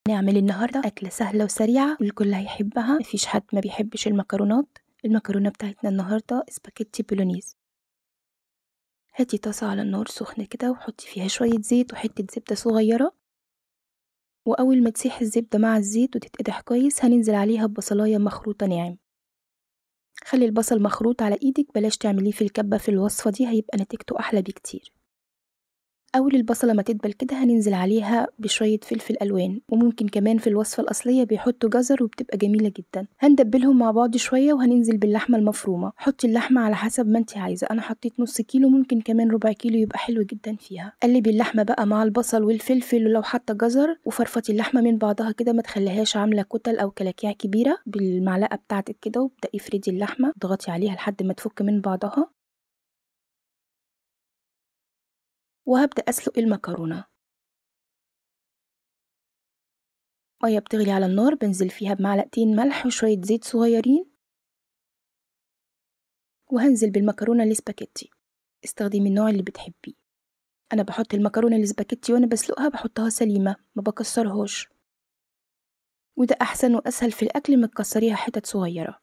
نعمل النهاردة أكلة سهلة وسريعة والكل هيحبها، مفيش حد ما بيحبش المكرونات. المكرونة بتاعتنا النهاردة سباكيتي بولونيز. هاتي طاسة على النار سخنة كده وحطي فيها شوية زيت وحتة زبدة صغيرة، وأول ما تسيح الزبدة مع الزيت وتتقدح كويس هننزل عليها ببصلاية مخروطة ناعم. خلي البصل مخروط على ايدك، بلاش تعمليه في الكبة، في الوصفة دي هيبقى نتيجته أحلى بكتير. أول البصلة ما تدبل كده هننزل عليها بشوية فلفل ألوان، وممكن كمان في الوصفة الأصلية بيحطوا جزر وبتبقى جميلة جدا. هندبلهم مع بعض شوية وهننزل باللحمة المفرومة. حطي اللحمة على حسب ما انتي عايزة، أنا حطيت نص كيلو، ممكن كمان ربع كيلو يبقى حلو جدا فيها. قلبي اللحمة بقى مع البصل والفلفل، ولو حاطة جزر، وفرفتي اللحمة من بعضها كده، ما تخليهاش عاملة كتل أو كلاكيع كبيرة. بالمعلقة بتاعتك كده وابدأي افردي اللحمة، اضغطي عليها لحد ما تفك من بعضها. وهبدأ أسلق المكرونة. مية بتغلي على النار بنزل فيها بمعلقتين ملح وشوية زيت صغيرين، وهنزل بالمكرونة الاسباجيتي. استخدمي النوع اللي بتحبيه. أنا بحط المكرونة الاسباجيتي وأنا بسلقها بحطها سليمة، ما بكسرهاش، وده أحسن وأسهل في الأكل ما تكسريها حتت صغيرة.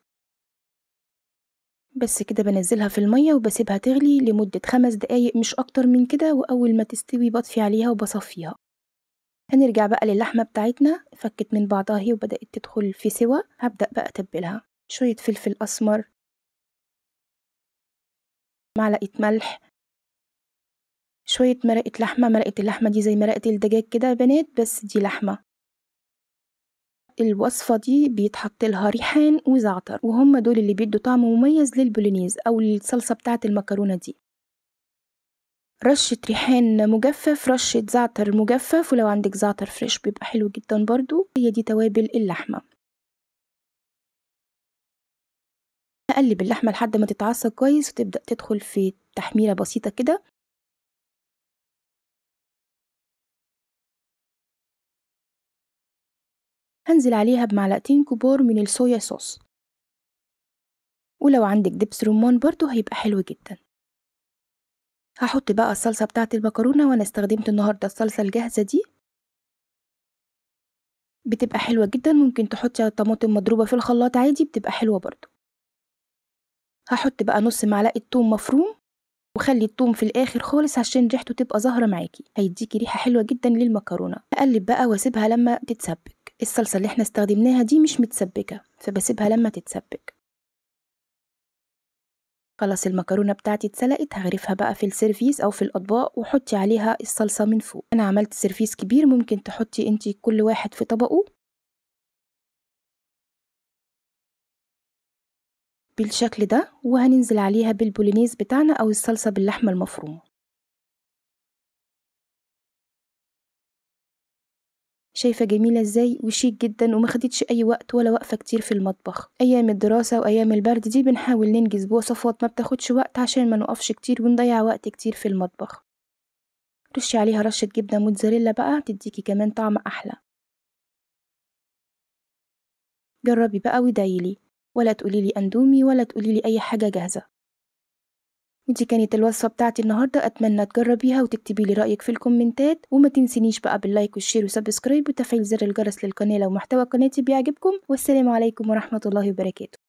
بس كده بنزلها في المية وبسيبها تغلي لمدة 5 دقايق مش أكتر من كده، وأول ما تستوي بطفي عليها وبصفيها. هنرجع بقى للحمة بتاعتنا، فكت من بعضها هي وبدأت تدخل في سوا. هبدأ بقى أتبلها، شوية فلفل أسمر، معلقة ملح، شوية مرقة لحمة. مرقة اللحمة دي زي مرقة الدجاج كده يا بنات، بس دي لحمة. الوصفة دي بيتحط لها ريحان وزعتر، وهم دول اللي بيدوا طعم مميز للبولونيز أو الصلصة بتاعة المكرونة دي. رشة ريحان مجفف، رشة زعتر مجفف، ولو عندك زعتر فريش بيبقى حلو جدا برضو. هي دي توابل اللحمة. هقلب اللحمة لحد ما تتعصج كويس وتبدأ تدخل في تحميرة بسيطة كده. هنزل عليها بمعلقتين كبار من الصويا صوص، ولو عندك دبس رمان برضو هيبقى حلو جدا. هحط بقى الصلصة بتاعة المكرونة، وانا استخدمت النهاردة الصلصة الجاهزة دي، بتبقى حلوة جدا. ممكن تحطي طماطم مضروبة في الخلاط عادي، بتبقى حلوة برضو. هحط بقى نص معلقة توم مفروم، وخلي التوم في الاخر خالص عشان ريحته تبقى ظاهرة معاكي، هيديكي ريحة حلوة جدا للمكرونة. اقلب بقى واسيبها لما تتسبك. الصلصة اللي احنا استخدمناها دي مش متسبكة، فبسيبها لما تتسبك. خلاص المكرونة بتاعتي اتسلقت، هغرفها بقى في السيرفيس او في الاطباق وحطي عليها الصلصة من فوق. انا عملت سيرفيس كبير، ممكن تحطي انتي كل واحد في طبقه بالشكل ده، وهننزل عليها بالبولينيز بتاعنا او الصلصة باللحمة المفرومة. شايفة جميلة ازاي وشيك جدا، وما خدتش اي وقت ولا وقفة كتير في المطبخ. ايام الدراسة وايام البرد دي بنحاول ننجز بوصفات ما بتاخدش وقت عشان ما نقفش كتير ونضيع وقت كتير في المطبخ. رشي عليها رشة جبنة موتزاريلا بقى تديكي كمان طعم احلى. جربي بقى وادعيلي، ولا تقوليلي اندومي ولا تقوليلي اي حاجة جاهزة. ودي كانت الوصفة بتاعتي النهاردة، أتمنى تجربيها وتكتبي لي رأيك في الكومنتات، وما تنسينيش بقى باللايك والشير وسبسكرايب وتفعيل زر الجرس للقناة لو محتوى قناتي بيعجبكم. والسلام عليكم ورحمة الله وبركاته.